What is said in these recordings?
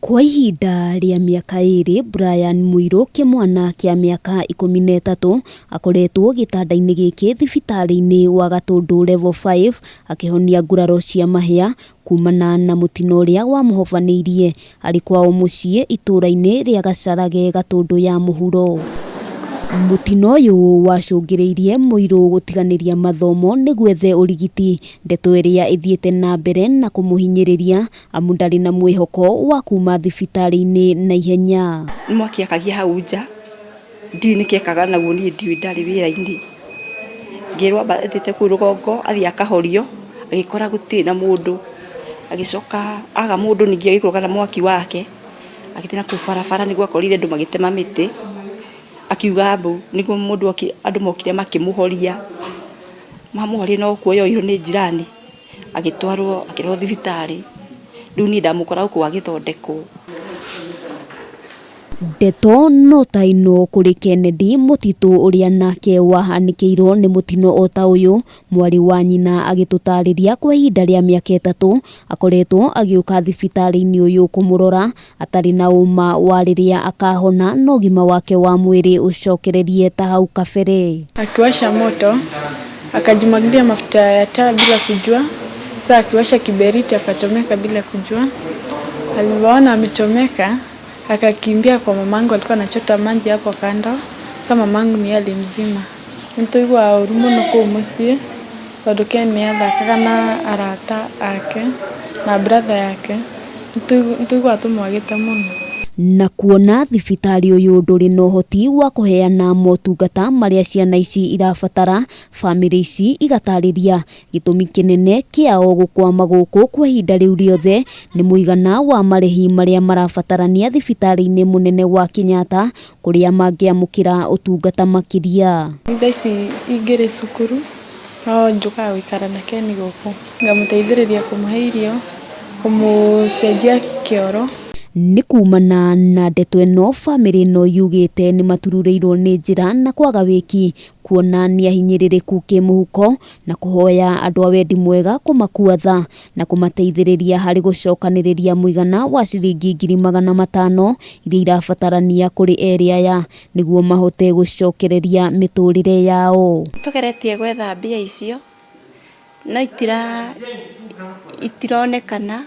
Kwa ihinda rĩa mĩaka ĩrĩ, Brian Mũirũ, kĩmwana kĩa mĩaka 13, akoretwo gĩtanda-inĩ gĩkĩ thibitarĩ-inĩ wa Gatũndũ level 5 akĩhonia nguraro cia mahĩa kumana na mũtino ũrĩa wamũhofanĩirie arĩ kwao mũciĩ itũra-inĩ rĩa Gacarage, Gatũndũ ya mũhuro. Mũtino ũyũ wacũngĩrĩirie Mũirũ gũtiganĩria mathomo nĩguo ethe ũrigiti, ndeto ĩrĩa ĩthiĩte na mbere na kũmũhinyĩrĩria amu ndarĩ na mwĩhoko wa kuma thibitarĩ-inĩ na ihenya. Mwaki akagia hau nja, ndiũĩ nĩkĩ ekaga naguo, niĩ ndiũĩ, ndarĩ wĩra-inĩ. Ngĩrwo amba athiĩte kũu rũgongo athiĩ akahorio, agĩkora gũtirĩ na mũndũ. Agĩcoka aga mũndũ ningĩ agĩikũrũka na mwaki wake, agĩthiĩ na kũu barabara nĩguo akorire andũ magĩtema mĩtĩ. Akiuga mbu nĩguo andũ mokire makĩmũhoria, mamũhoria no kuoyoirwo nĩ njirani, agĩtwarwo thibitarĩ. Rĩu niĩ ndamũkora gũkũ agĩthondekwo. Ndeto no ta ĩno kũrĩ Kennedy Mũtitũ ũrĩa nake wahanĩkĩirwo nĩ mũtino o ta ũyũ, mwarĩ wa nyina agĩtũtarĩria kwa ihinda rĩa mĩaka 3 akoretwo agĩũka thibitarĩ-inĩ ũyũ kũmũrora atarĩ na ũma wa rĩrĩa akahona na ũgima wake wa mwĩrĩ ũcokererie ta hau kabere. Akiwasha moto akajimwagilia mafuta ya taa bila kujua, sasa akiwasha kiberiti akachomeka bila kujua. Alipoona amechomeka akakimbia kwa mamangu, alikuwa anachota maji hapo kando. Sasa mamangu ni alimzima. Nitũigua ũru mũno kũu mũciĩ tondũ Ken nĩathakaga na arata ake na brother yake. Nitũigua tũmwagĩte mũno. Na kuona thibitarĩ ũyũ ndũrĩ na ũhoti wa kũheana motungata marĩa ciana ici irabatara, famĩlĩ ici igatarĩria gĩtũmi kĩnene kĩao gũkwama gũkũ kwa ihinda rĩu rĩothe nĩ mũigana wa marĩhi marĩa marabatarania thibitarĩ-inĩ mũnene wa Kenyatta, kũrĩa mangĩamũkĩra ũtungata makĩria. Thaa ici ingĩrĩ cukuru no njũkaga gũikara na Ken gũkũ, ngamũteithĩrĩria kũmũhe irio, kũmũcenjia kĩoro. Nĩ kumana na ndeto ĩno, famĩlĩ ĩno yugĩte nĩ matururĩirwo nĩ njĩra na kwaga wĩki, kuona nĩ ahinyĩrĩrĩku kĩmũhuko na kũhoya andũ a wendi mwega kũmakua tha na kũmateithĩrĩria harĩ gũcokanĩrĩria mũigana wa ciringi 500,000 iria irabatarania kũrĩ erĩ aya nĩguo mahote gũcokereria mĩtũrĩre yao. Tũgeretie gwetha mbia icio no itironekana.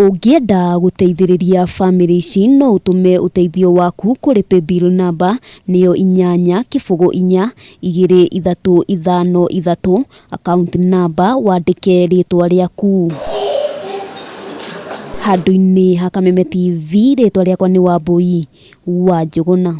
Ũngĩenda gũteithĩrĩria famĩlĩ ici no ũtũme ũteithio waku kũrĩ paybill number nĩyo 8492353, account number wandĩke rĩtwa rĩaku. Handũ-inĩ ha Kameme TV, rĩtwa rĩakwa nĩ Wambui wa Njũgũna.